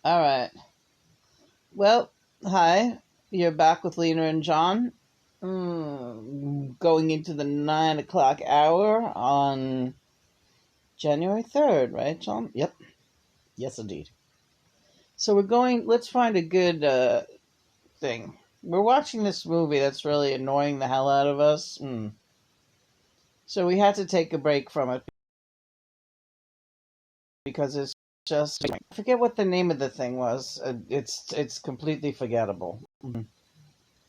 All right. Well, hi. You're back with Lena and John. Going into the 9 o'clock hour on January 3rd, right, John? Yep. Yes, indeed. So let's find a good thing. We're watching this movie that's really annoying the hell out of us. So we had to take a break from it because it's just, I forget what the name of the thing was. It's completely forgettable.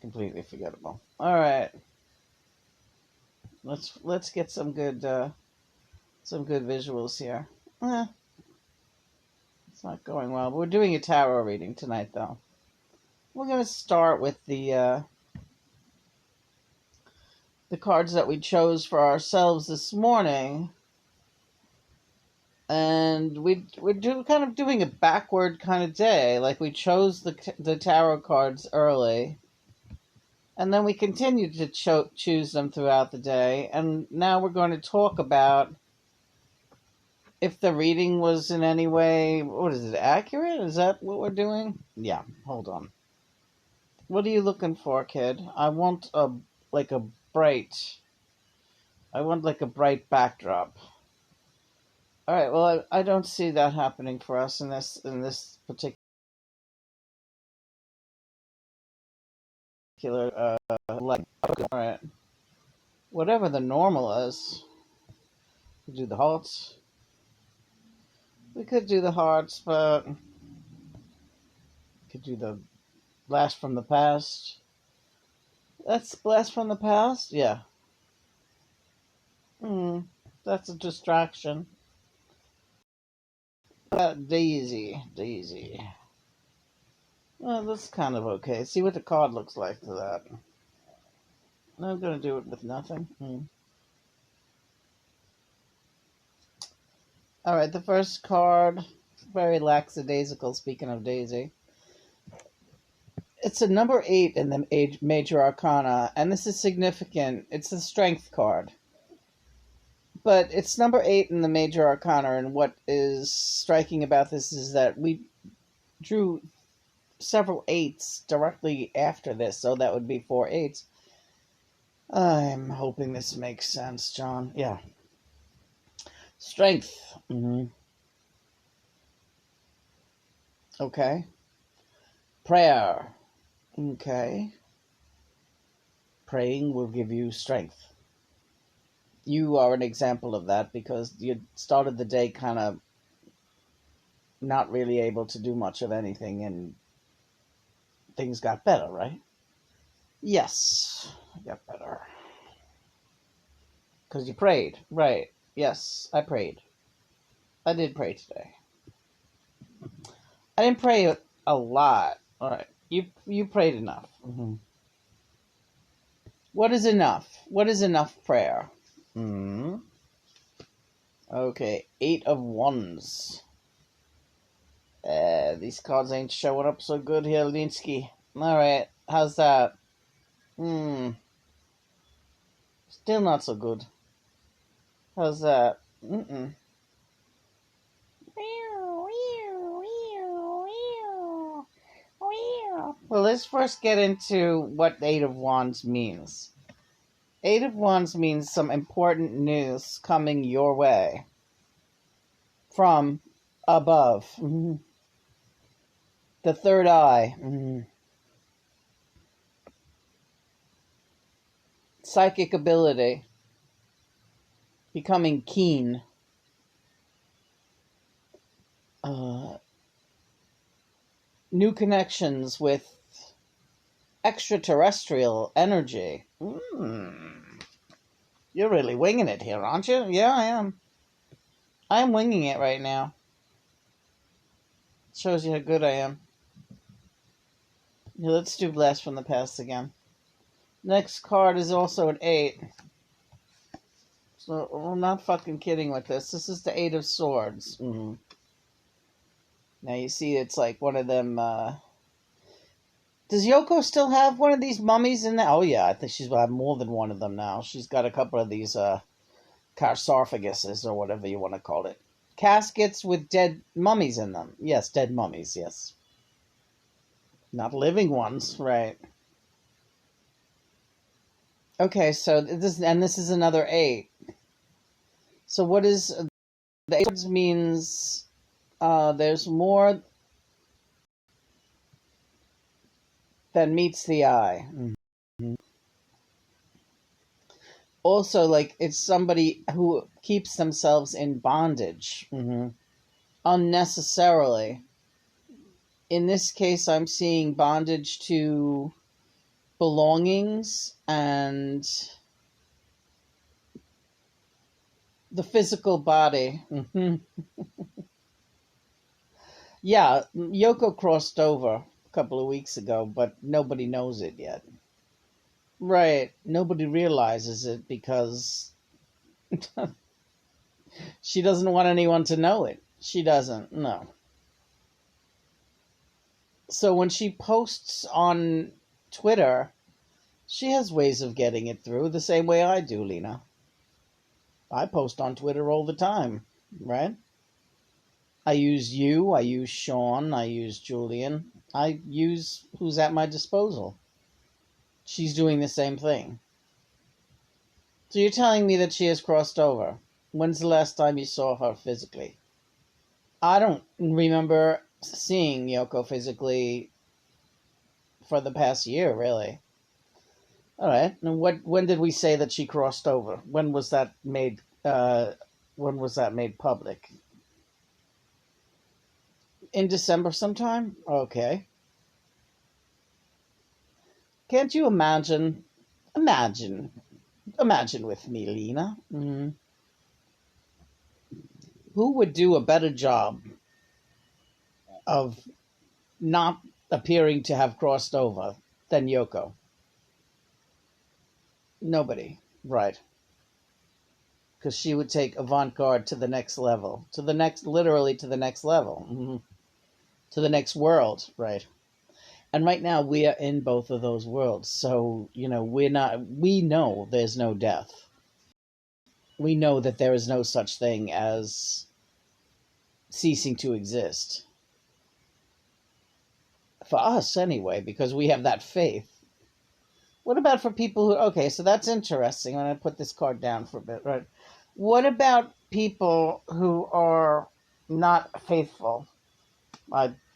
Completely forgettable. All right. Let's get some good visuals here. Eh, it's not going well. But we're doing a tarot reading tonight, though. We're gonna start with the cards that we chose for ourselves this morning, and we're kind of doing a backward kind of day. Like we chose the tarot cards early, and then we continued to choose them throughout the day, and now we're going to talk about if the reading was in any way, what is it, accurate? Is that what we're doing? Yeah, hold on. What are you looking for, kid? Like a bright, I want like a bright backdrop. All right, well, I don't see that happening for us in this particular light. All right, whatever the normal is, we do the hearts. We could do the hearts, but we could do the blast from the past. That's blast from the past, yeah. Hmm, that's a distraction. Daisy. Well, that's kind of okay. See what the card looks like for that. I'm going to do it with nothing. All right, the first card, very lackadaisical, speaking of Daisy. It's a number 8 in the Major Arcana, and this is significant. It's the Strength card. But it's number 8 in the Major Arcana, and what is striking about this is that we drew several 8s directly after this, so that would be 4 8s. I'm hoping this makes sense, John. Yeah. Strength. Okay. Prayer. Okay. Praying will give you strength. You are an example of that because you started the day kind of not really able to do much of anything and things got better, right? Yes, I got better. Because you prayed, right? Yes, I prayed. I did pray today. I didn't pray a lot. All right, you prayed enough. What is enough? What is enough prayer? Okay, 8 of Wands. These cards ain't showing up so good here, Linsky. All right, how's that? Still not so good. How's that? Well, let's first get into what 8 of Wands means. 8 of Wands means some important news coming your way from above. The third eye. Psychic ability. Becoming keen. New connections with extraterrestrial energy. You're really winging it here, aren't you? Yeah, I am. I'm winging it right now. Shows you how good I am. Here, let's do Blast from the Past again. Next card is also an 8. So I'm not fucking kidding with this. This is the 8 of Swords. Now you see it's like one of them... Does Yoko still have one of these mummies in there? Oh yeah, I think she's got more than one of them now. She's got a couple of these sarcophaguses or whatever you want to call it. Caskets with dead mummies in them. Yes, dead mummies, yes. Not living ones, right. Okay, so this is another 8. So what is the 8 means there's more than meets the eye. Mm-hmm. Also, like, it's somebody who keeps themselves in bondage, unnecessarily. In this case, I'm seeing bondage to belongings and the physical body. Yeah, Yoko crossed over a couple of weeks ago, but nobody knows it yet. Right. Nobody realizes it because she doesn't want anyone to know it. She doesn't, no. So when she posts on Twitter, she has ways of getting it through the same way I do, Lena. I post on Twitter all the time, right? I use you, I use Sean, I use Julian. I use who's at my disposal. She's doing the same thing. So you're telling me that she has crossed over. When's the last time you saw her physically? I don't remember seeing Yoko physically for the past year, really. All right. And when did we say that she crossed over? When was that made? When was that made public? In December sometime. Okay. Can't you imagine? Imagine with me, Lena. Who would do a better job of not appearing to have crossed over than Yoko? Nobody. Right. Because she would take avant-garde to the next level, literally to the next level, to the next world, right? And right now we are in both of those worlds, so we know there's no death. We know that there is no such thing as ceasing to exist for us, anyway, because we have that faith. What about for people who? Okay, so that's interesting. I'm going to put this card down for a bit, right? What about people who are not faithful?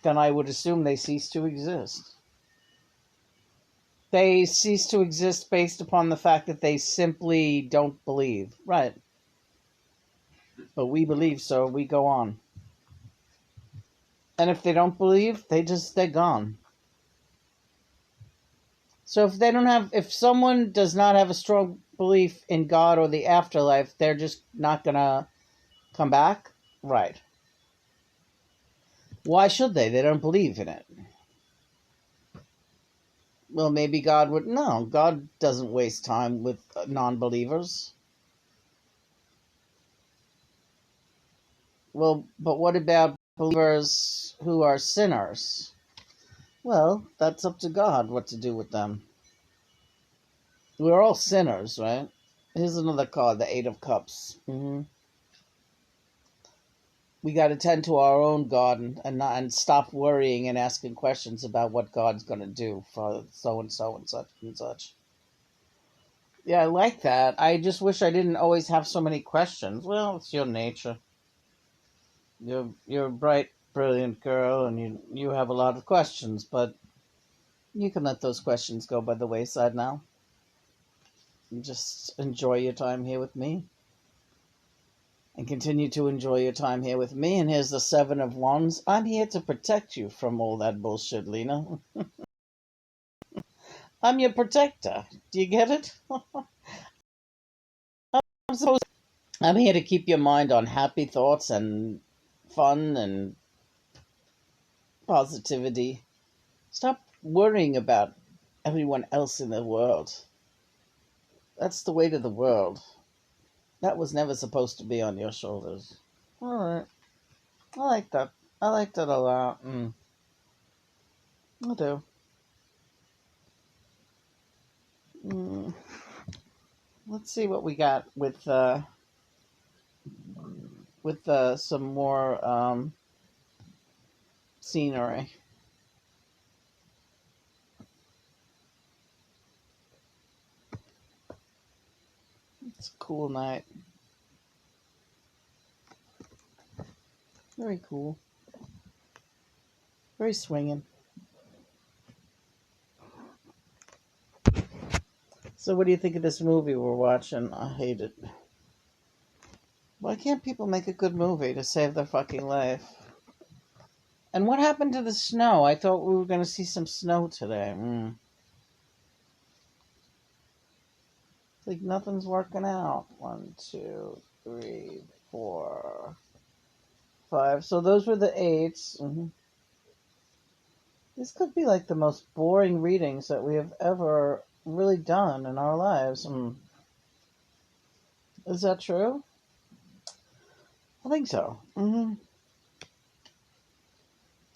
Then I would assume they cease to exist. They cease to exist based upon the fact that they simply don't believe. Right. But we believe, so we go on. And if they don't believe, they're gone. So if someone does not have a strong belief in God or the afterlife, they're just not gonna come back? Right. Why should they? They don't believe in it. Well, maybe God would. No, God doesn't waste time with non believers. Well, but what about believers who are sinners? Well, that's up to God what to do with them. We're all sinners, right? Here's another card, the Eight of Cups. We got to tend to our own God and stop worrying and asking questions about what God's going to do for so and so and such and such. Yeah, I like that. I just wish I didn't always have so many questions. Well, it's your nature. You're a bright, brilliant girl, and you have a lot of questions, but you can let those questions go by the wayside now. And just enjoy your time here with me. And continue to enjoy your time here with me. And here's the Seven of Wands. I'm here to protect you from all that bullshit, Lena. I'm your protector. Do you get it? I'm here to keep your mind on happy thoughts and fun and positivity. Stop worrying about everyone else in the world. That's the weight of the world. That was never supposed to be on your shoulders. All right. I like that. I like that a lot. I do. Let's see what we got with with some more scenery. It's a cool night. Very cool. Very swinging. So what do you think of this movie we're watching? I hate it. Why can't people make a good movie to save their fucking life? And what happened to the snow? I thought we were going to see some snow today. It's like nothing's working out. 1, 2, 3, 4, 5. So those were the 8s. This could be like the most boring readings that we have ever really done in our lives. Is that true? I think so.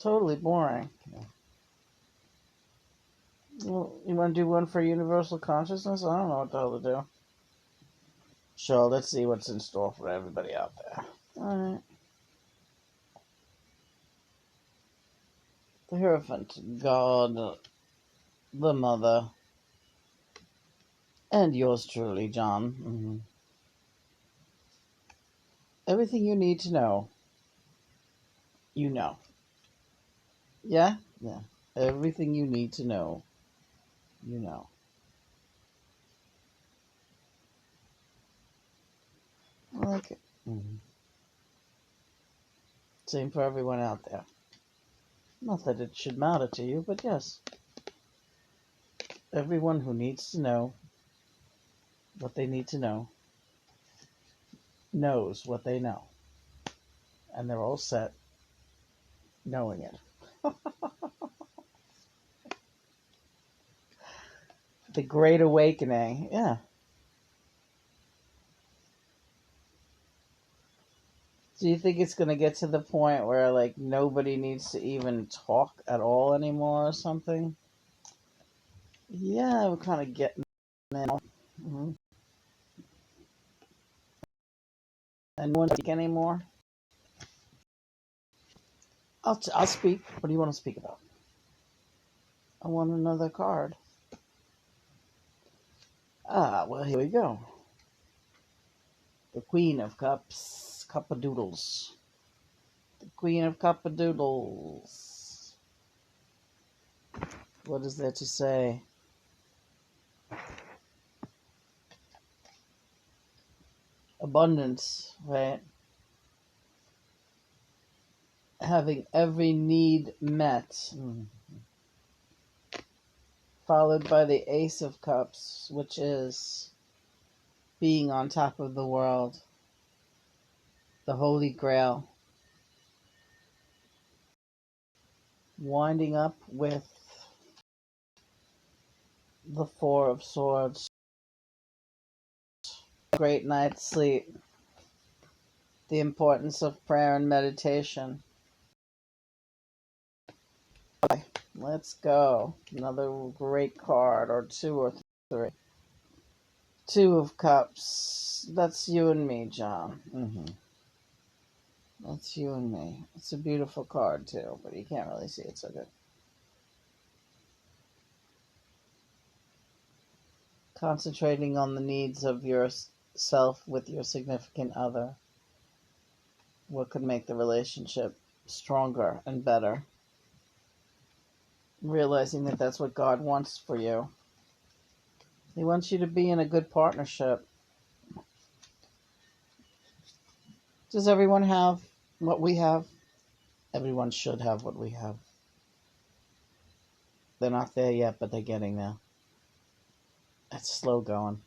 Totally boring. Well, you want to do one for universal consciousness? I don't know what the hell to do. Sure, let's see what's in store for everybody out there. Alright. The Hierophant, God, the Mother, and yours truly, John. Everything you need to know, you know. Yeah? Yeah. Everything you need to know, you know. I like it. Same for everyone out there. Not that it should matter to you, but yes. Everyone who needs to know what they need to know knows what they know. And they're all set knowing it. The Great Awakening. Yeah. Do you think it's going to get to the point where, like, nobody needs to even talk at all anymore or something? Yeah, we're kind of getting there. And no one speak anymore? I'll speak. What do you want to speak about? I want another card. Well, here we go. The Queen of Cups. Cup-a-doodles. The Queen of Cup-a-doodles. What is there to say? Abundance, right? Having every need met. Followed by the Ace of Cups, which is being on top of the world. The Holy Grail. Winding up with the Four of Swords. Great night's sleep. The importance of prayer and meditation. Let's go. Another great card, or 2 or 3. 2 of Cups. That's you and me, John. That's you and me. It's a beautiful card, too, but you can't really see it so good. Concentrating on the needs of yourself with your significant other. What could make the relationship stronger and better? Realizing that that's what God wants for you. He wants you to be in a good partnership. Does everyone have what we have? Everyone should have what we have. They're not there yet, but they're getting there. It's slow going.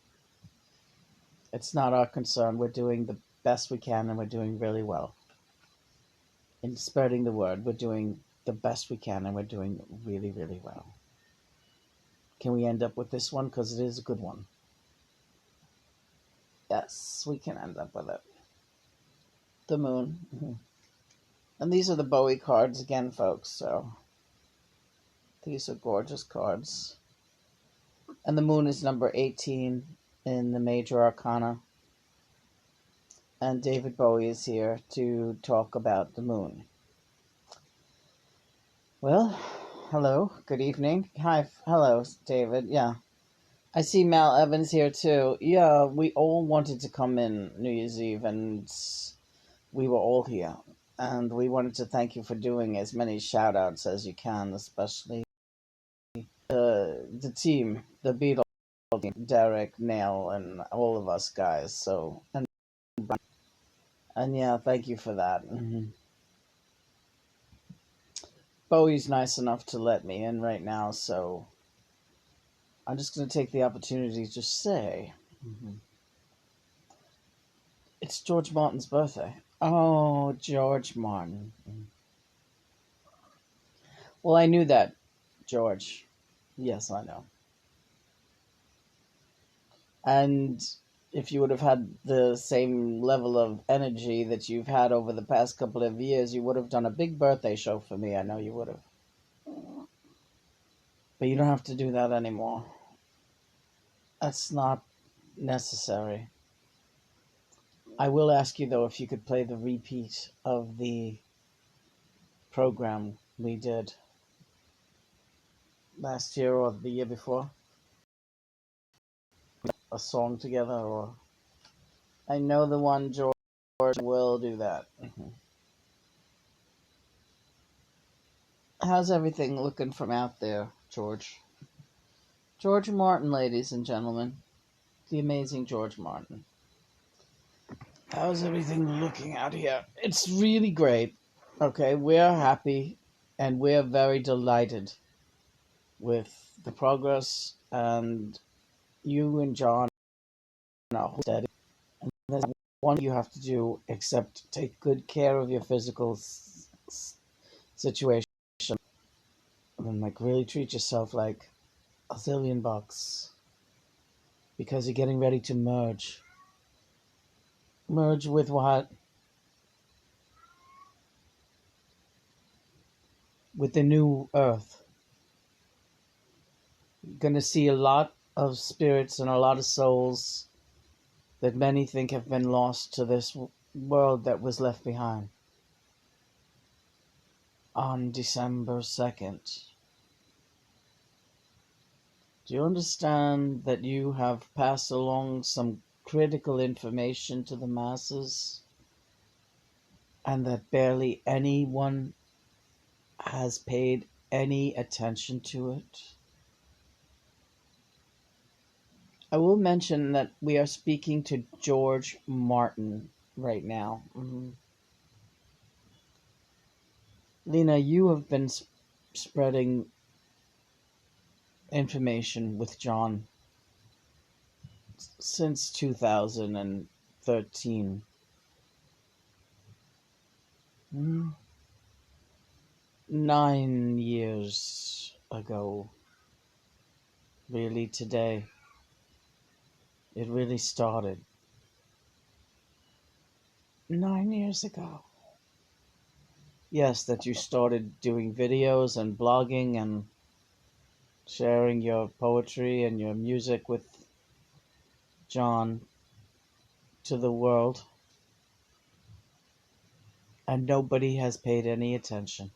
It's not our concern. We're doing the best we can, and we're doing really well. In spreading the word, we're doing the best we can, and we're doing really, really well. Can we end up with this one? Because it is a good one. Yes, we can end up with it. The Moon. And these are the Bowie cards again, folks, so these are gorgeous cards. And the Moon is number 18 in the Major Arcana. and David Bowie is here to talk about the moon. Well, hello, good evening. Hi, hello, David. Yeah, I see Mal Evans here too. Yeah, we all wanted to come in New Year's Eve, and we were all here. And we wanted to thank you for doing as many shout outs as you can, especially the team, the Beatles team, Derek, Neil, and all of us guys. So, and yeah, thank you for that. Bowie's nice enough to let me in right now, so I'm just going to take the opportunity to say it's George Martin's birthday. Oh, George Martin. Well, I knew that, George. Yes, I know. And if you would have had the same level of energy that you've had over the past couple of years, you would have done a big birthday show for me. I know you would have. But you don't have to do that anymore. That's not necessary. I will ask you, though, if you could play the repeat of the program we did last year or the year before. A song together, or I know the one, George will do that. How's everything looking from out there, George? George Martin, ladies and gentlemen. The amazing George Martin. How's everything looking out here? It's really great. Okay, we're happy and we're very delighted with the progress, and you and John are steady. And there's one you have to do except take good care of your physical situation and like really treat yourself like a zillion bucks because you're getting ready to merge. Merge with what? With the new earth. You're going to see a lot of spirits and a lot of souls that many think have been lost to this world that was left behind. On December 2nd. Do you understand that you have passed along some critical information to the masses and that barely anyone has paid any attention to it? I will mention that we are speaking to George Martin right now. Lena, you have been spreading information with John since 2013. 9 years ago. Really, today. It really started. 9 years ago. Yes, that you started doing videos and blogging and sharing your poetry and your music with John to the world. And nobody has paid any attention.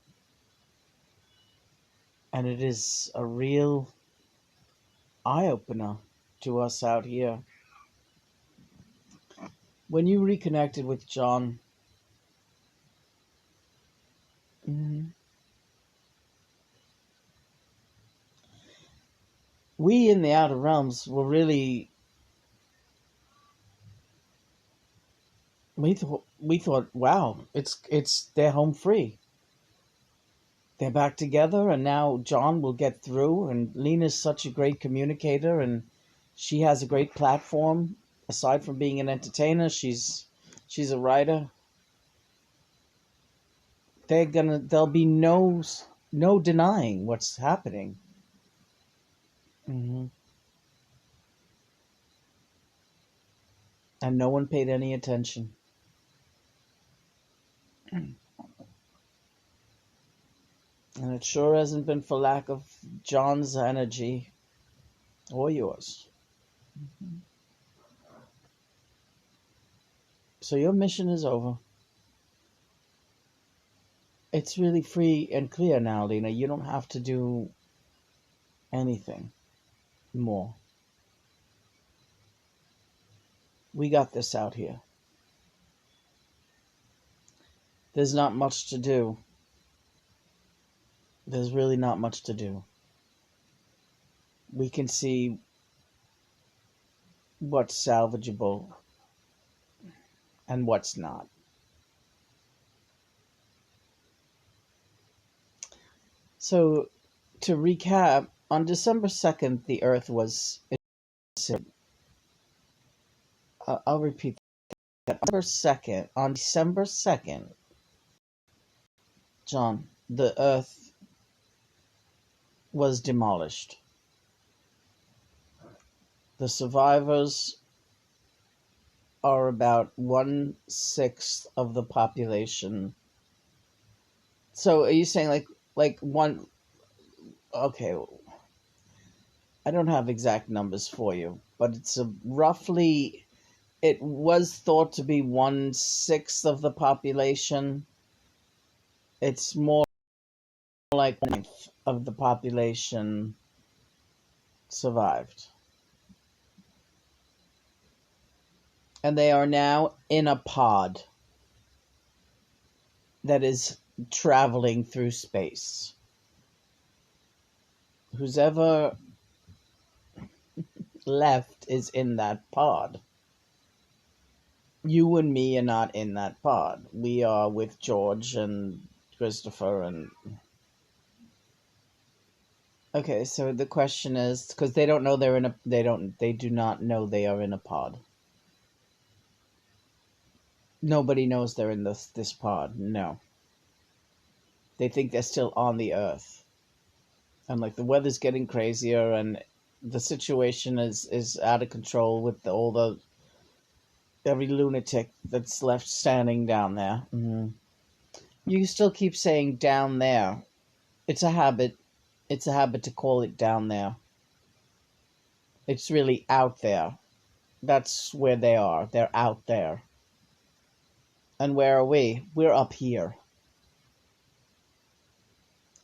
And it is a real eye-opener to us out here. When you reconnected with John, we in the Outer Realms were really, we thought, wow, they're home free. They're back together, and now John will get through, and Lena's such a great communicator, and she has a great platform. Aside from being an entertainer, she's a writer. There'll be no denying what's happening. And no one paid any attention. And it sure hasn't been for lack of John's energy or yours. So your mission is over. It's really free and clear now, Lena. You don't have to do anything more. We got this out here. There's not much to do. There's really not much to do. We can see what's salvageable and what's not. So, to recap, on December 2nd, the Earth was. I'll repeat that. On December 2nd, John, the Earth was demolished. The survivors are about 1/6 of the population. So are you saying like one? Okay, I don't have exact numbers for you, but it's roughly. It was thought to be 1/6 of the population. It's more like 1/9 of the population survived. And they are now in a pod that is traveling through space. Who's ever left is in that pod. You and me are not in that pod. We are with George and Christopher and... Okay, so the question is, because they don't know they're in a... They do not know they are in a pod. Nobody knows they're in this pod. No. They think they're still on the Earth. And like the weather's getting crazier and the situation is out of control with every lunatic that's left standing down there. Mm-hmm. You still keep saying down there. It's a habit. It's a habit to call it down there. It's really out there. That's where they are. They're out there. And where are we? We're up here.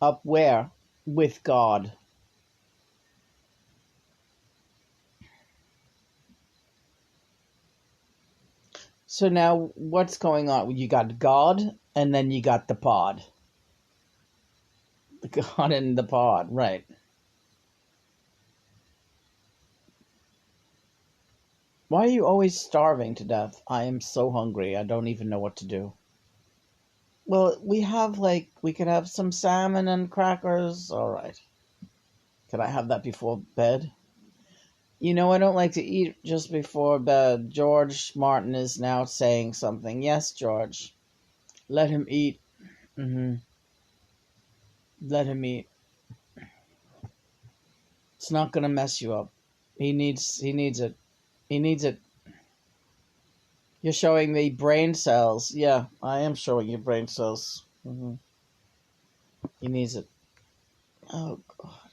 Up where? With God. So now what's going on? You got God and then you got the pod. The God and the pod, right. Why are you always starving to death? I am so hungry. I don't even know what to do. Well, we could have some salmon and crackers. All right. Could I have that before bed? You know, I don't like to eat just before bed. George Martin is now saying something. Yes, George. Let him eat. Mm-hmm. Let him eat. It's not going to mess you up. He needs it. He needs it. You're showing me brain cells. Yeah, I am showing you brain cells. Mm-hmm. He needs it. Oh, God.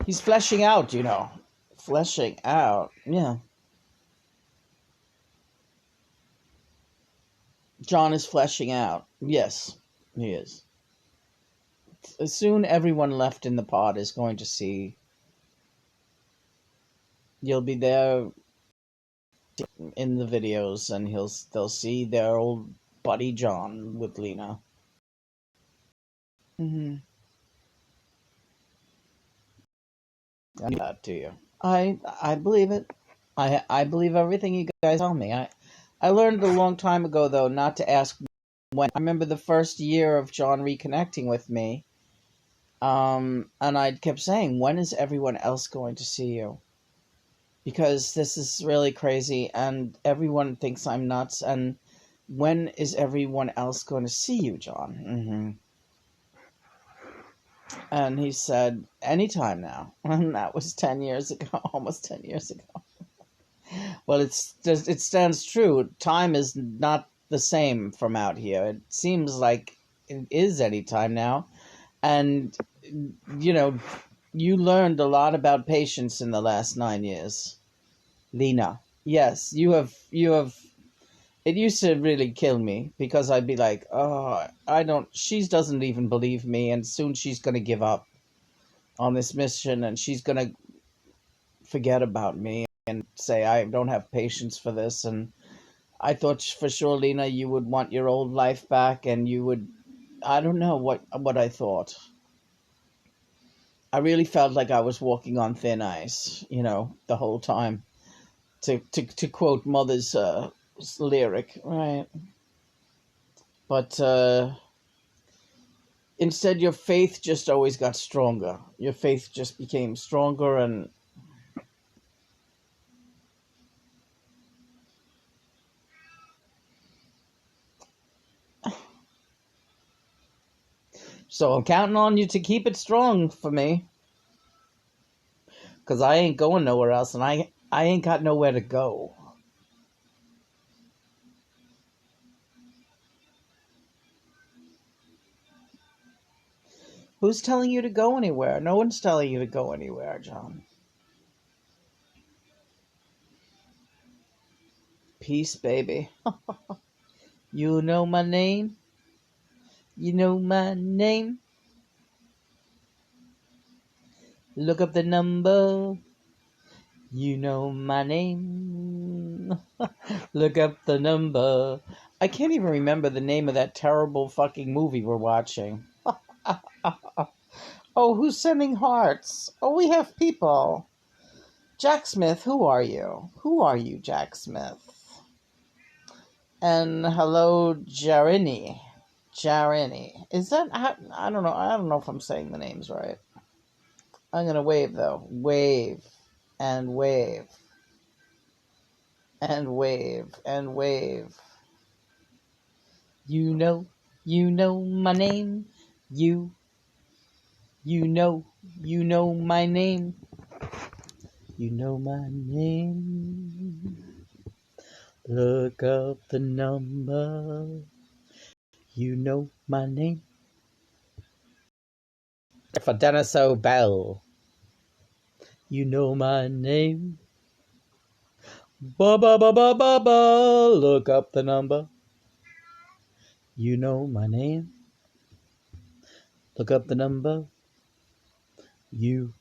He's fleshing out, you know. Fleshing out. Yeah. John is fleshing out. Yes, he is. Soon everyone left in the pod is going to see. You'll be there in the videos and they'll see their old buddy John with Lena. Mm-hmm. I knew that to you. I believe it. I believe everything you guys tell me. I learned a long time ago though not to ask when. I remember the first year of John reconnecting with me. And I kept saying, when is everyone else going to see you? Because this is really crazy and everyone thinks I'm nuts. And when is everyone else going to see you, John? Mm-hmm. And he said, anytime now. And that was 10 years ago, almost 10 years ago. Well, it stands true. Time is not the same from out here. It seems like it is any time now. And, you know, you learned a lot about patience in the last 9 years. Lena, Yes, you have. It used to really kill me because I'd be like, oh, I don't. She doesn't even believe me, and soon she's gonna give up on this mission, and she's gonna forget about me and say I don't have patience for this. And I thought for sure, Lena, you would want your old life back, and you would. I don't know what I thought. I really felt like I was walking on thin ice, the whole time. To quote Mother's lyric, right? But instead, your faith just always got stronger. Your faith just became stronger, and so I'm counting on you to keep it strong for me, because I ain't going nowhere else, and I ain't got nowhere to go. Who's telling you to go anywhere? No one's telling you to go anywhere, John. Peace, baby. You know my name. You know my name. Look up the number. You know my name. Look up the number. I can't even remember the name of that terrible fucking movie we're watching. Oh, who's sending hearts? Oh, we have people. Jack Smith, who are you? Who are you, Jack Smith? And hello, Jarini. Jarini. Is that... I don't know. I don't know if I'm saying the names right. I'm going to wave, though. Wave. And wave. And wave. And wave. You know my name. You know my name. You know my name. Look up the number. You know my name. For Dennis O'Bell. You know my name. Ba ba ba ba ba ba. Look up the number. You know my name. Look up the number. You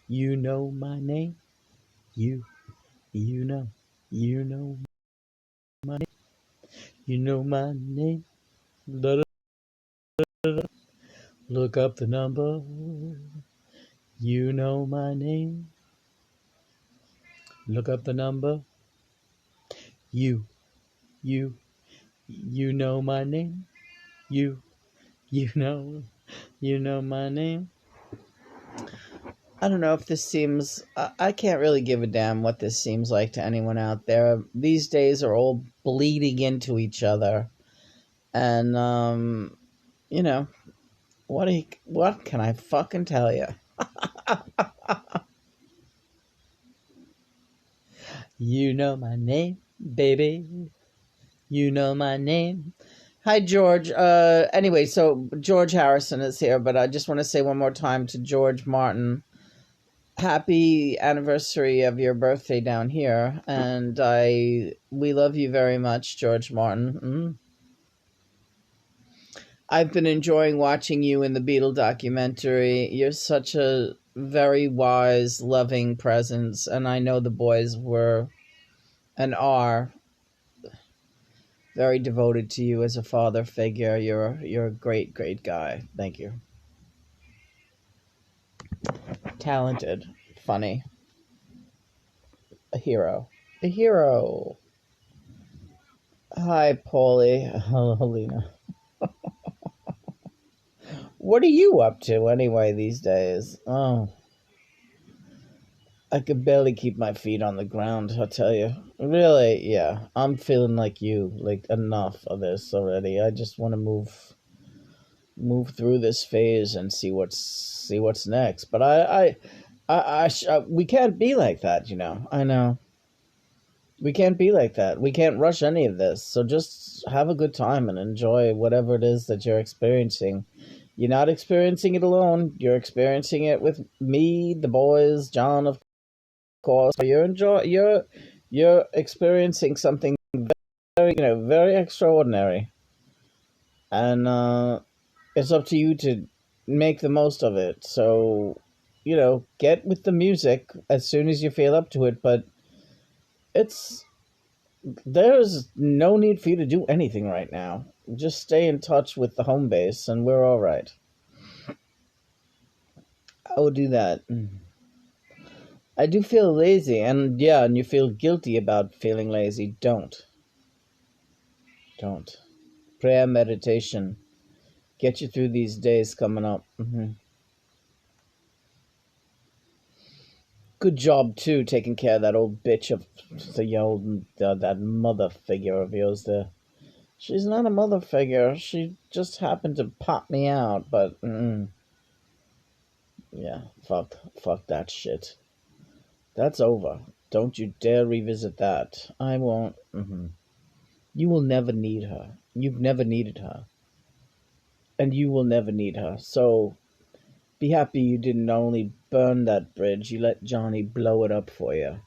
know my name. You know my name. You know my name. Look up the number. You know my name. Look up the number. You know my name. You know my name. I don't know if this seems... I can't really give a damn what this seems like to anyone out there. These days are all bleeding into each other. And, what can I fucking tell you? You know my name, baby. You know my name. Hi, George. Anyway, so George Harrison is here, but I just want to say one more time to George Martin, happy anniversary of your birthday down here, and we love you very much, George Martin. I've been enjoying watching you in the Beatles documentary. You're such a very wise, loving presence, and I know the boys were and are very devoted to you as a father figure. You're a great, great guy. Thank you. Talented, funny, a hero. A hero. Hi, Paulie. Hello, Helena. What are you up to anyway these days? Oh, I could barely keep my feet on the ground, I'll tell you. Really, yeah. I'm feeling like you. Like, enough of this already. I just want to move through this phase and see what's next. But we can't be like that, I know. We can't be like that. We can't rush any of this. So just have a good time and enjoy whatever it is that you're experiencing. You're not experiencing it alone. You're experiencing it with me, the boys, John, of course, you're experiencing something very, very extraordinary, and it's up to you to make the most of it. So, get with the music as soon as you feel up to it, but it's there's no need for you to do anything right now. Just stay in touch with the home base and we're all right. I will do that. I do feel lazy, and yeah, and you feel guilty about feeling lazy. Don't. Prayer, meditation, get you through these days coming up. Good job too, taking care of that old bitch of that mother figure of yours there. She's not a mother figure. She just happened to pop me out, but yeah, fuck that shit. That's over. Don't you dare revisit that. I won't. You will never need her. You've never needed her. And you will never need her. So be happy you didn't only burn that bridge, you let Johnny blow it up for you.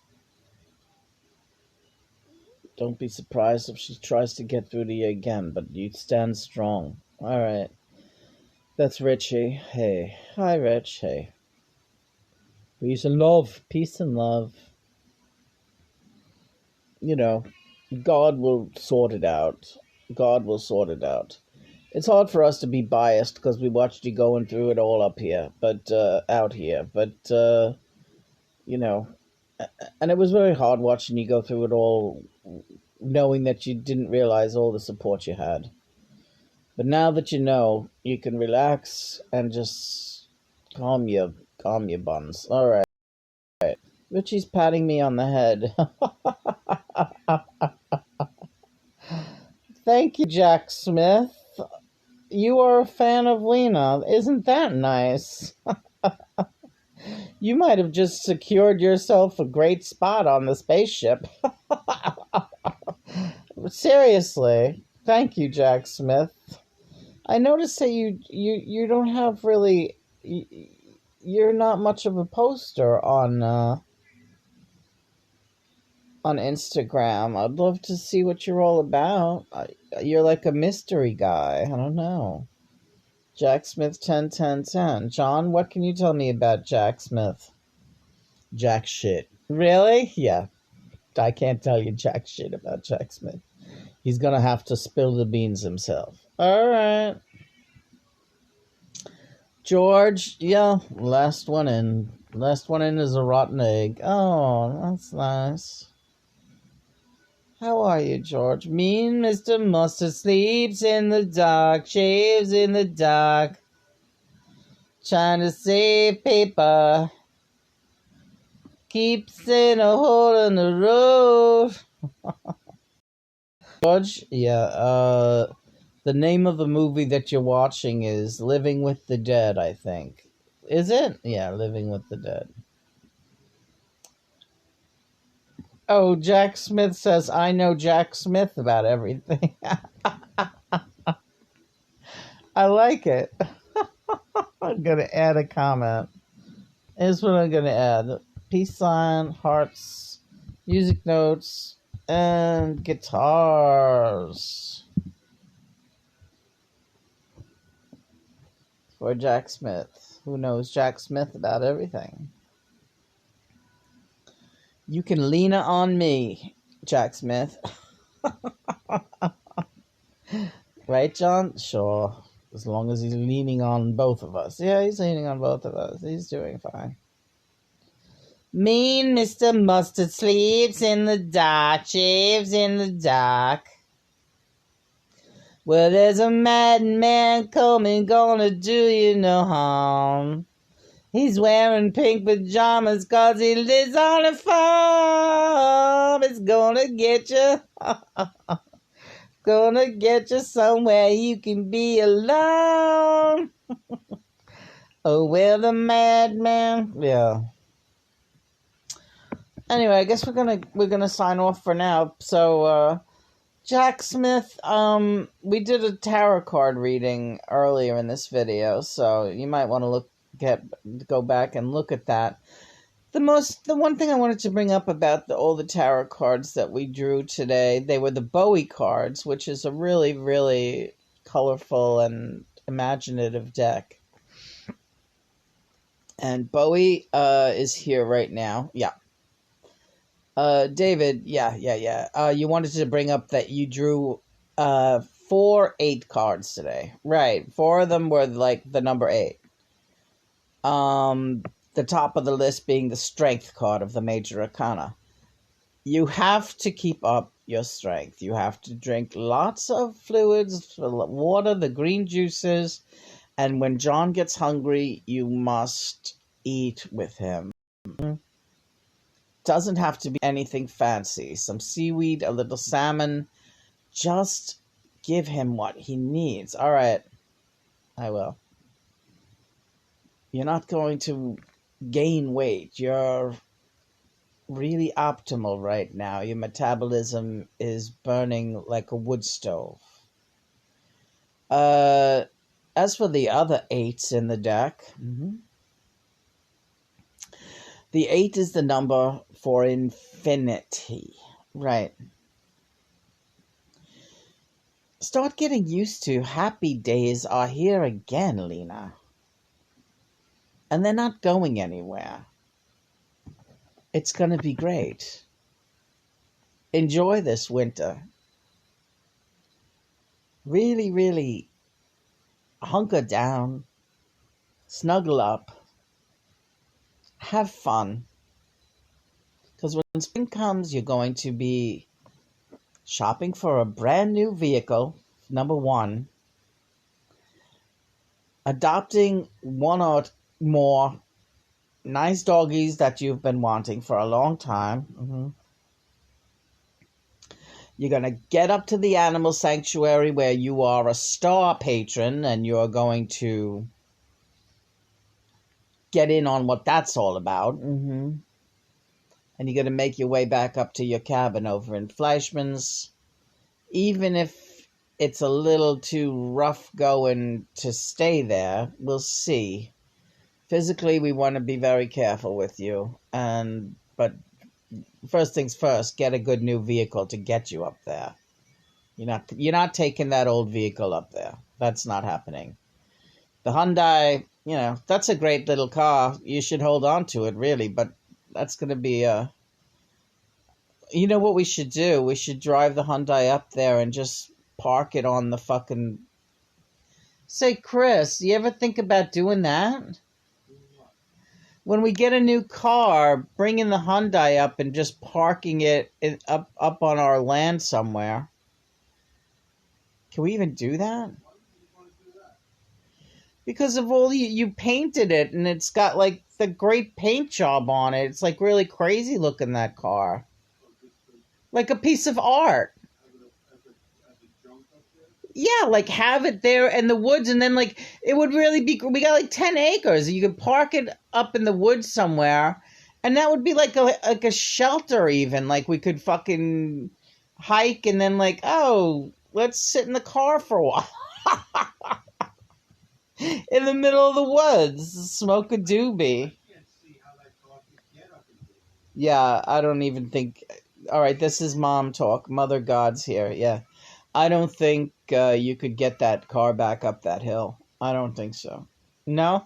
Don't be surprised if she tries to get through to you again, but you stand strong. Alright. That's Richie. Hey. Hi, Rich. Hey. Peace and love. Peace and love. God will sort it out. God will sort it out. It's hard for us to be biased because we watched you going through it all up here, but out here. But and it was very hard watching you go through it all, knowing that you didn't realize all the support you had. But now that you know, you can relax and just calm your buns. All right. Richie's patting me on the head. Thank you, Jack Smith. You are a fan of Lena. Isn't that nice? You might have just secured yourself a great spot on the spaceship. Seriously. Thank you, Jack Smith. I noticed that you don't have really... You're not much of a poster on Instagram. I'd love to see what you're all about. You're like a mystery guy. I don't know. Jack Smith 10. John, what can you tell me about Jack Smith? Jack shit. Really? Yeah. I can't tell you jack shit about Jack Smith. He's gonna have to spill the beans himself. Alright. George, yeah, last one in. Last one in is a rotten egg. Oh, that's nice. How are you, George? Mean Mr. Mustard sleeps in the dark, shaves in the dark, trying to save paper, keeps in a hole in the road. George, yeah, the name of the movie that you're watching is Living with the Dead, I think. Is it? Yeah, Living with the Dead. Oh, Jack Smith says, I know Jack Smith about everything. I like it. I'm going to add a comment. Here's what I'm going to add. Peace sign, hearts, music notes, and guitars. For Jack Smith. Who knows Jack Smith about everything? You can lean on me, Jack Smith. Right, John? Sure. As long as he's leaning on both of us. Yeah, he's leaning on both of us. He's doing fine. Mean Mr. Mustard sleeps in the dark, shaves in the dark. Well, there's a madman coming, gonna do you no harm. He's wearing pink pajamas 'cause he lives on a farm. It's gonna get you. Gonna get you somewhere you can be alone. Oh, well, the madman. Yeah. Anyway, I guess we're gonna sign off for now. So, Jack Smith, we did a tarot card reading earlier in this video, so you might want to go back and look at that. The one thing I wanted to bring up about all the tarot cards that we drew today, they were the Bowie cards, which is a really, really colorful and imaginative deck. And Bowie is here right now. Yeah. David, yeah. You wanted to bring up that you drew 4 8 cards today. Right. 4 of them were like the number 8. The top of the list being the strength card of the major arcana. You have to keep up your strength. You have to drink lots of fluids, water, the green juices, and when John gets hungry, you must eat with him. Doesn't have to be anything fancy. Some seaweed, a little salmon. Just give him what he needs. All right, I will. You're not going to gain weight. You're really optimal right now. Your metabolism is burning like a wood stove. As for the other 8s in the deck, the 8 is the number for infinity. Right. Start getting used to happy days are here again, Lena. And they're not going anywhere. It's going to be great. Enjoy this winter. Really, really hunker down, snuggle up, have fun. Because when spring comes, you're going to be shopping for a brand new vehicle, number 1. Adopting 1 or more nice doggies that you've been wanting for a long time. You're going to get up to the animal sanctuary where you are a star patron and you're going to get in on what that's all about. And you're going to make your way back up to your cabin over in Fleischman's. Even if it's a little too rough going to stay there, we'll see. Physically, we want to be very careful with you. But first things first, get a good new vehicle to get you up there. You're not taking that old vehicle up there. That's not happening. The Hyundai, that's a great little car. You should hold on to it, really. But that's going to be you know what we should do? We should drive the Hyundai up there and just park it on the fucking... Say, Chris, you ever think about doing that? When we get a new car, bringing the Hyundai up and just parking it up on our land somewhere. Can we even do that? Because of all you painted it, and it's got like the great paint job on it. It's like really crazy looking, that car. Like a piece of art. Yeah, like have it there in the woods, and then like it would really be. We got like 10 acres. You could park it up in the woods somewhere, and that would be like a shelter even. Like we could fucking hike, and then like, oh, let's sit in the car for a while. In the middle of the woods, smoke a doobie. Yeah, I don't even think. All right, this is mom talk. Mother God's here. Yeah. I don't think you could get that car back up that hill. I don't think so. No?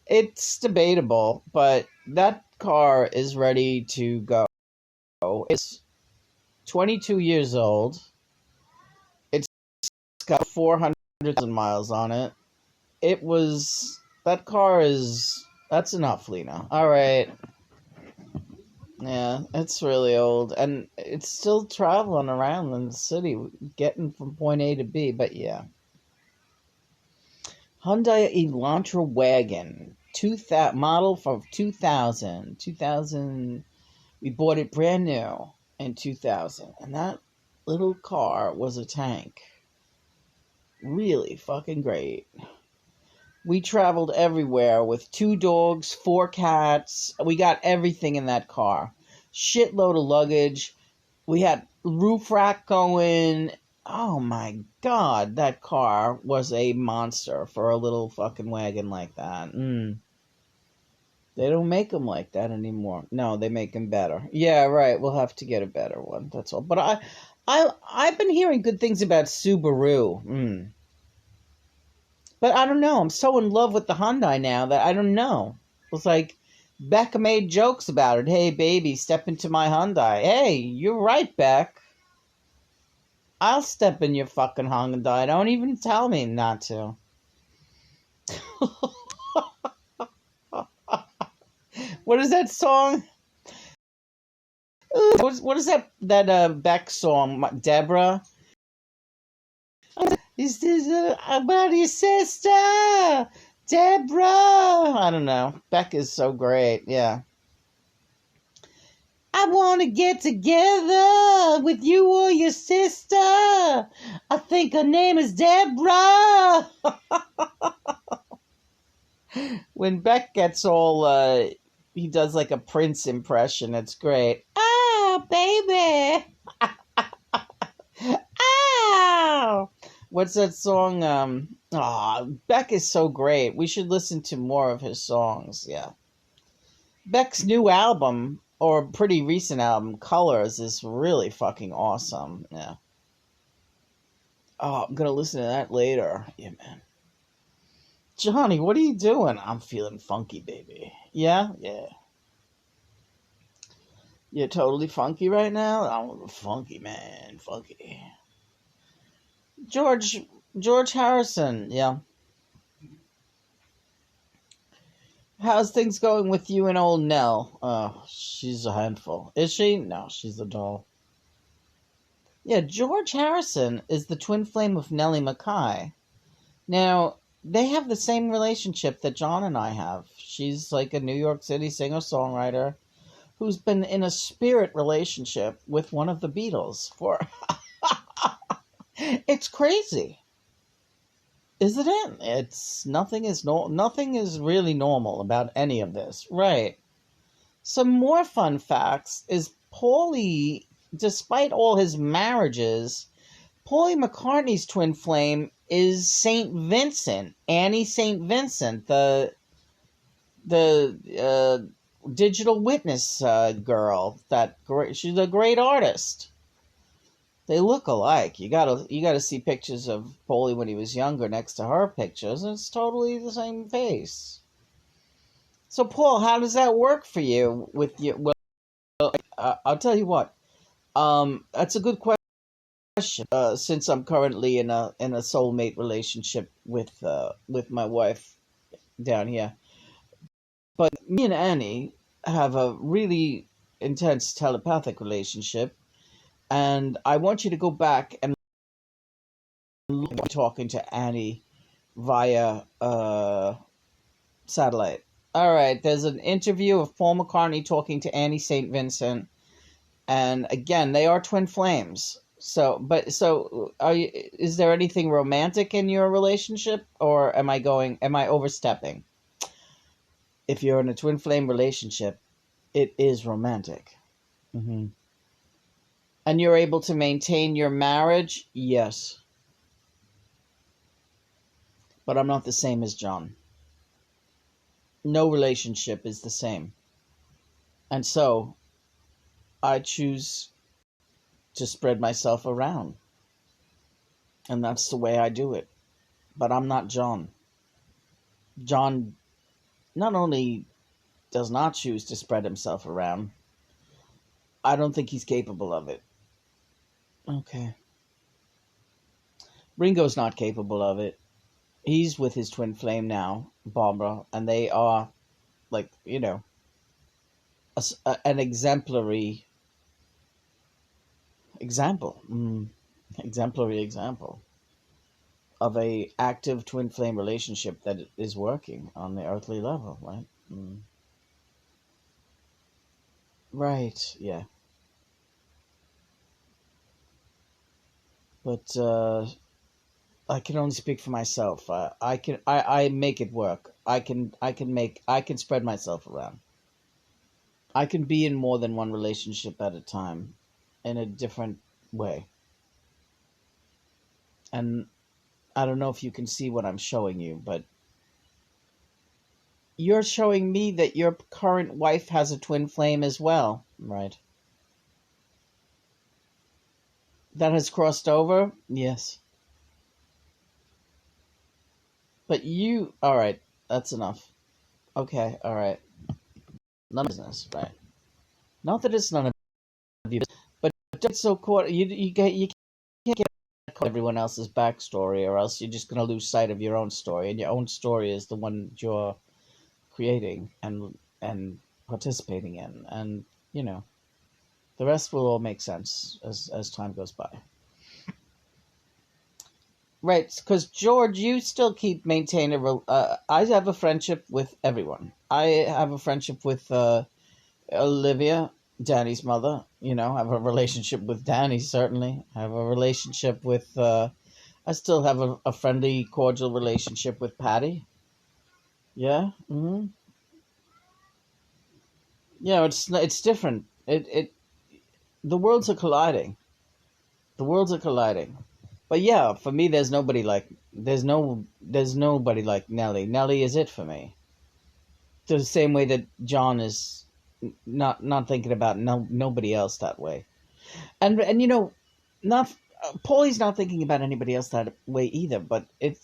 It's debatable, but that car is ready to go. It's 22 years old. It's got 400,000 miles on it. That car is... That's enough, Lena. All right. Yeah, it's really old, and it's still traveling around in the city, getting from point A to B, but yeah. Hyundai Elantra wagon, model for 2000. 2000, we bought it brand new in 2000, and that little car was a tank. Really fucking great. We traveled everywhere with 2 dogs, 4 cats. We got everything in that car. Shitload of luggage. We had roof rack going. Oh my God, that car was a monster for a little fucking wagon like that. They don't make them like that anymore. No, they make them better. Yeah, right. We'll have to get a better one. That's all. But I've been hearing good things about Subaru. But I don't know. I'm so in love with the Hyundai now that I don't know. It's like Becca made jokes about it. Hey, baby, step into my Hyundai. Hey, you're right, Beck. I'll step in your fucking Hyundai. Don't even tell me not to. What is that song? What is that Beck song? Deborah? Is this about your sister? Deborah? I don't know. Beck is so great. Yeah. I want to get together with you or your sister. I think her name is Deborah. When Beck gets all, he does like a Prince impression. It's great. Ah, baby. Ah. What's that song? Beck is so great. We should listen to more of his songs. Yeah. Beck's new album, or pretty recent album, Colors, is really fucking awesome. Yeah. Oh, I'm gonna listen to that later. Yeah, man. Johnny, what are you doing? I'm feeling funky, baby. Yeah? Yeah. You're totally funky right now? I'm funky, man. Funky. George Harrison. Yeah. How's things going with you and old Nell? Oh, she's a handful. Is she? No, she's a doll. Yeah, George Harrison is the twin flame of Nellie Mackay. Now, they have the same relationship that John and I have. She's like a New York City singer-songwriter who's been in a spirit relationship with one of the Beatles for... It's crazy. Isn't it? Nothing is really normal about any of this. Right. Some more fun facts is Paulie, despite all his marriages, Paulie McCartney's twin flame is Saint Vincent, Annie Saint Vincent, the digital witness girl. She's a great artist. They look alike. You gotta see pictures of Paulie when he was younger next to her pictures, and it's totally the same face. So, Paul, how does that work for you? With you? Well, I'll tell you what. That's a good question. Since I'm currently in a soulmate relationship with my wife down here, but me and Annie have a really intense telepathic relationship, and I want you to go back and talking to Annie via satellite. All right, there's an interview of Paul McCartney talking to Annie St. Vincent, and again, they are twin flames. Is there anything romantic in your relationship, or am I overstepping? If you're in a twin flame relationship, it is romantic. Mm-hmm. And you're able to maintain your marriage? Yes. But I'm not the same as John. No relationship is the same. And so, I choose to spread myself around. And that's the way I do it. But I'm not John. John not only does not choose to spread himself around, I don't think he's capable of it. Okay. Ringo's not capable of it. He's with his twin flame now, Barbara, and they are, like, an exemplary example. Exemplary example of a active twin flame relationship that is working on the earthly level, right? Right, yeah. But I can only speak for myself. I make it work. I can spread myself around. I can be in more than one relationship at a time in a different way. And I don't know if you can see what I'm showing you, but You're showing me that your current wife has a twin flame as well, right? That has crossed over? Yes. But you, all right, that's enough. Okay, all right. None of business, right? Not that it's none of you, but don't get so caught. You can't get caught in everyone else's backstory, or else you're just going to lose sight of your own story, and your own story is the one that you're creating and participating in, and you know the rest will all make sense as time goes by. Right, because George, you still keep maintaining I have a friendship with everyone. I have a friendship with Olivia, Danny's mother. You know, I have a relationship with Danny. Certainly, I have a relationship with. I still have a friendly, cordial relationship with Patty. Yeah. Yeah, it's different. The worlds are colliding. The worlds are colliding. But yeah, for me, there's nobody like Nellie. Nellie is it for me. The same way that John is not thinking about nobody else that way. And not Paulie's not thinking about anybody else that way either. But it,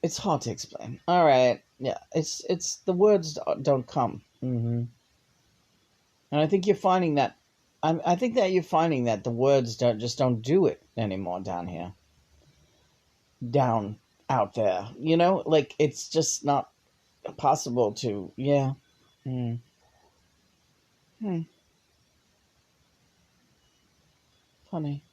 it's hard to explain. All right, yeah, it's the words don't come. And I think you're finding that. I think that you're finding that the words don't do it anymore down here, down out there. Like it's just not possible to. Yeah. Mm. Hmm. Funny.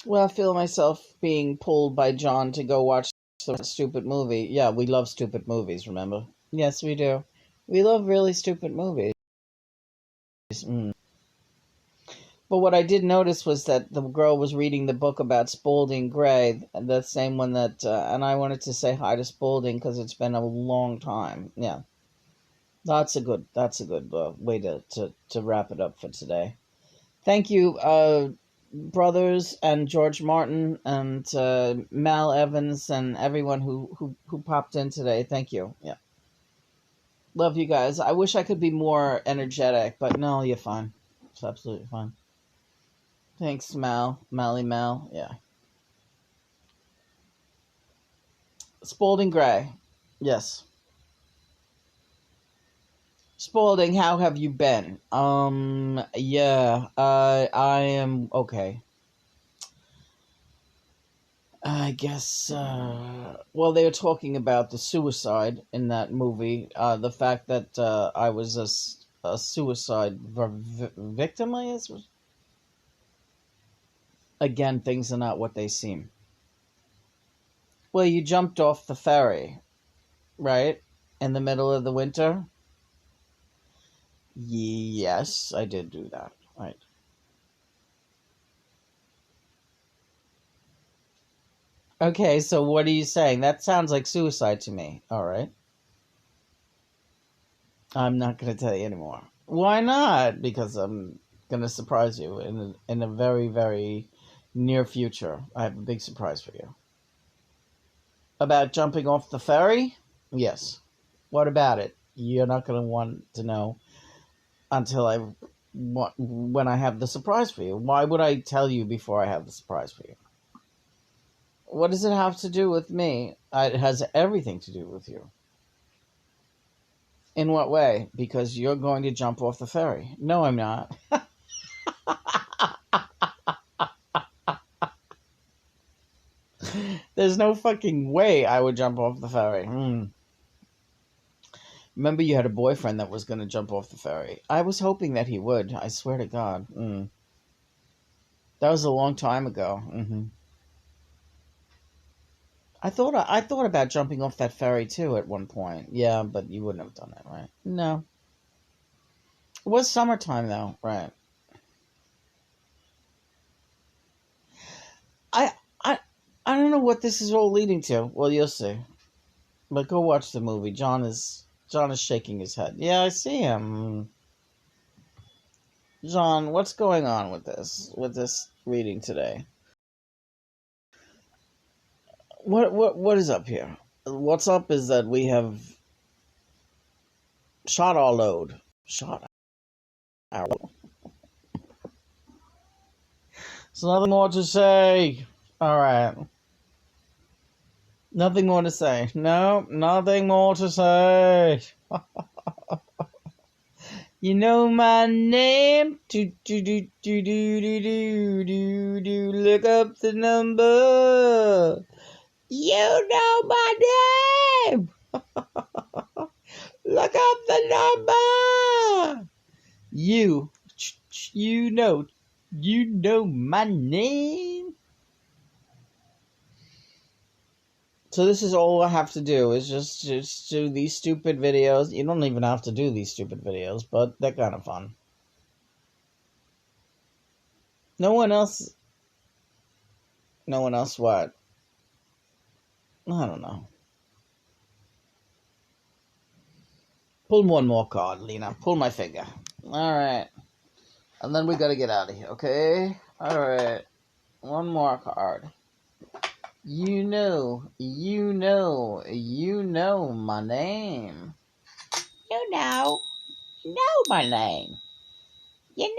Well, I feel myself being pulled by John to go watch the stupid movie. Yeah, we love stupid movies. Remember? Yes, we do. We love really stupid movies. Mm. But what I did notice was that the girl was reading the book about Spalding Gray, the same one and I wanted to say hi to Spalding because it's been a long time. Yeah, that's a good way to wrap it up for today. Thank you, brothers and George Martin and Mal Evans and everyone who popped in today. Thank you. Yeah, love you guys. I wish I could be more energetic, but no, you're fine. It's absolutely fine. Thanks, Mal. Yeah. Spalding Gray. Yes. Spalding, how have you been? Yeah, I am okay. I guess, well, they were talking about the suicide in that movie. The fact that I was a suicide victim, I guess. Again, things are not what they seem. Well, you jumped off the ferry, right? In the middle of the winter? Yes, I did do that. Right. Okay, so what are you saying? That sounds like suicide to me. All right. I'm not going to tell you anymore. Why not? Because I'm going to surprise you in a very, very near future. I have a big surprise for you. About jumping off the ferry? Yes. What about it? You're not going to want to know until when I have the surprise for you. Why would I tell you before I have the surprise for you? What does it have to do with me? It has everything to do with you. In what way? Because you're going to jump off the ferry. No, I'm not. There's no fucking way I would jump off the ferry. Remember, you had a boyfriend that was going to jump off the ferry. I was hoping that he would. I swear to God. That was a long time ago. I thought about jumping off that ferry too at one point. Yeah, but you wouldn't have done that, right? No. It was summertime though, right? I I I don't know what this is all leading to. Well, you'll see. But go watch the movie. John is shaking his head. Yeah, I see him. John, what's going on with this reading today? What is up here? What's up is that we have shot our load. Shot our load. So nothing more to say. All right. Nothing more to say. No, nothing more to say. You know my name. Do do do do do do do do do. Look up the number. You know my name. Look up the number. You know my name. So this is all I have to do is just do these stupid videos. You don't even have to do these stupid videos, but they're kind of fun. No one else what? I don't know. Pull one more card, Lena. Pull my finger. Alright. And then we gotta get out of here, okay? Alright. One more card. You know my name. You know my name. You know my name. You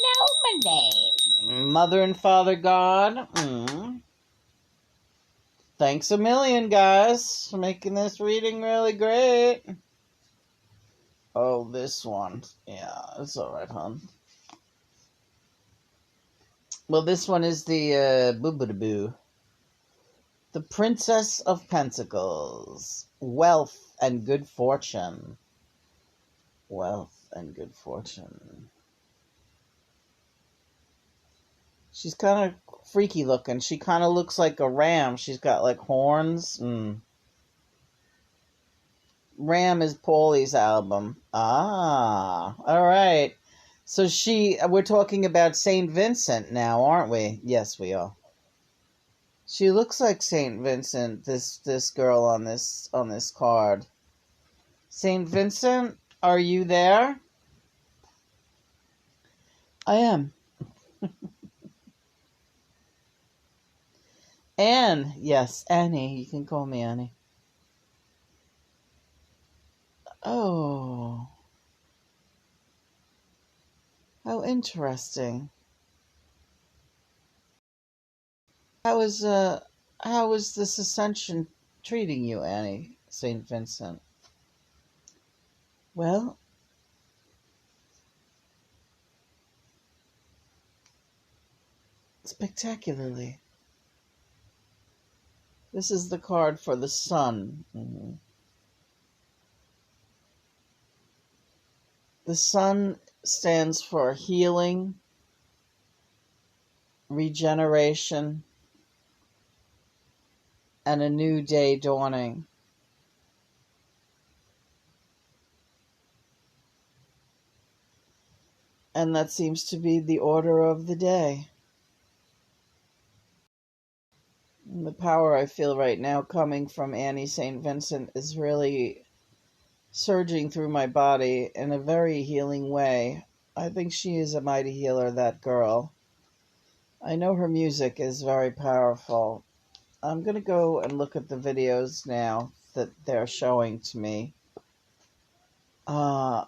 know my name. Mother and Father God. Thanks a million, guys, for making this reading really great. Oh, this one. Yeah, it's alright, hon. Well, this one is the boo-boo-boo. The Princess of Pentacles. Wealth and good fortune. Wealth and good fortune. She's kind of freaky looking. She kind of looks like a ram. She's got like horns. Ram is Paulie's album. Ah, all right. So we're talking about St. Vincent now, aren't we? Yes, we are. She looks like St. Vincent, this girl on this card. St. Vincent, are you there? I am. Anne, yes, Annie. You can call me Annie. Oh. How interesting. How is this ascension treating you, Annie, St. Vincent? Well, spectacularly. This is the card for the sun. The sun stands for healing, regeneration, and a new day dawning. And that seems to be the order of the day. And the power I feel right now coming from Annie St. Vincent is really surging through my body in a very healing way. I think she is a mighty healer, that girl. I know her music is very powerful. I'm going to go and look at the videos now that they're showing to me. I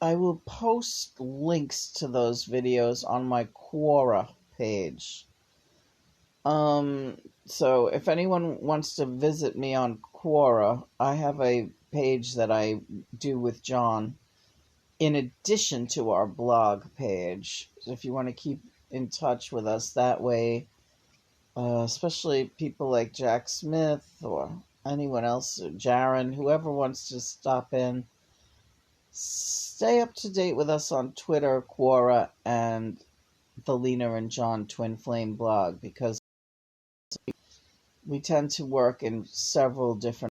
will post links to those videos on my Quora page. So if anyone wants to visit me on Quora, I have a page that I do with John in addition to our blog page. So if you want to keep in touch with us that way, especially people like Jack Smith or anyone else, Jaron, whoever wants to stop in, stay up to date with us on Twitter, Quora, and the Lena and John Twin Flame blog, because we tend to work in several different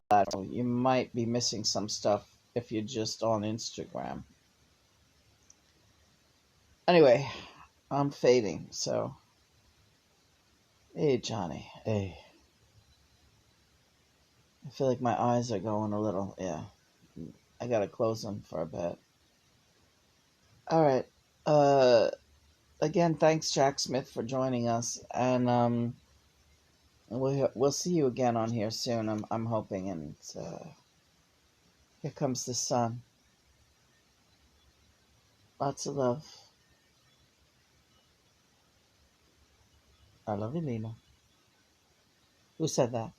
platforms. You might be missing some stuff if you're just on Instagram. Anyway, I'm fading, so... Hey, Johnny. Hey. I feel like my eyes are going a little... Yeah. I gotta close them for a bit. Alright. again, thanks, Jack Smith, for joining us, and we'll see you again on here soon. I'm hoping, and here comes the sun. Lots of love. I love you, Lena. Who said that?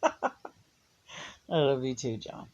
I love you too, John.